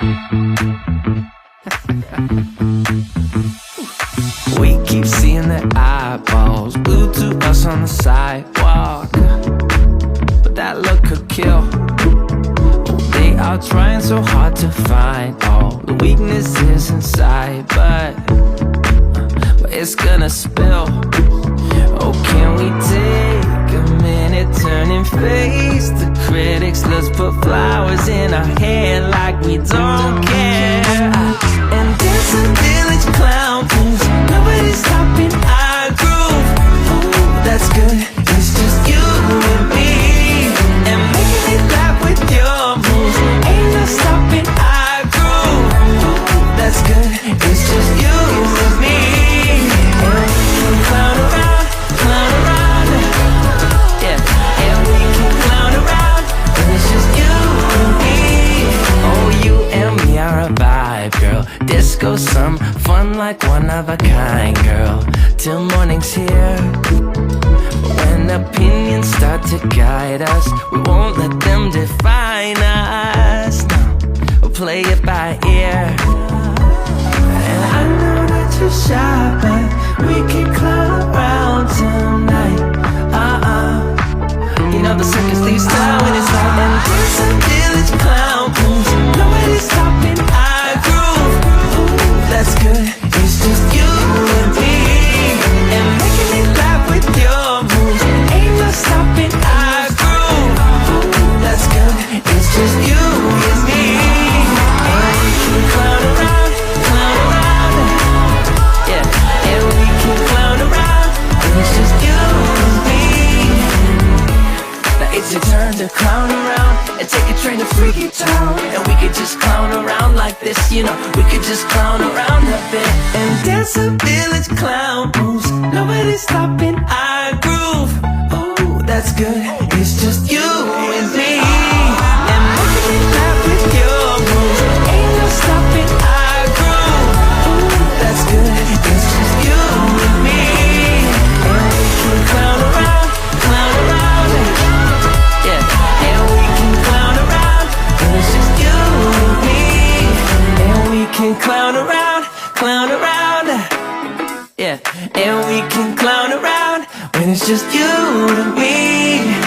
We keep seeing their eyeballs glued to us on the sidewalk, but that look could kill. They are trying so hard to find all the weaknesses inside, but it's gonna spill. Oh, can we take a minute, turn and face the critics? Let's put flowers in our hair like we don't care. And dance a village clown moves, nobody's stopping our groove. Ooh, that's good, it's just you and me. And making it laugh with your moves, ain't no stopping our groove. Ooh, that's good, it's just you and me. And we can clown around, yeah. And we can clown around, and it's just you and me. Oh, you and me are a vibe, girl. Disco, some fun like one of a kind, girl. Till morning's here. When opinions start to guide us, we won't let them define us. No, we'll play it by ear. And I know that you're shy, but we can clown around tonight. You know the circus leaves town when it's light. And there's a village clown moves, nobody's stopping our groove. Ooh, that's good, it's just you and me. And making it laugh with your moves, ain't no stopping our groove. Ooh, that's good, it's just you and me. And we can clown around, yeah. And we can clown around, and it's just you and me. Now it's your turn to clown around and take a train to Freaky Town. And we could just clown around like this, you know. We could just clown around a bit and dance a village clown moves. Nobody's stopping our groove. Ooh, that's good, it's just you and me. And making it laugh with your moves, ain't no stopping our groove. Ooh, that's good, it's just you and me. And we can clown around, yeah. And we can clown around, and it's just you and me. And we can clown around, yeah. And we can clown around when it's just you and me.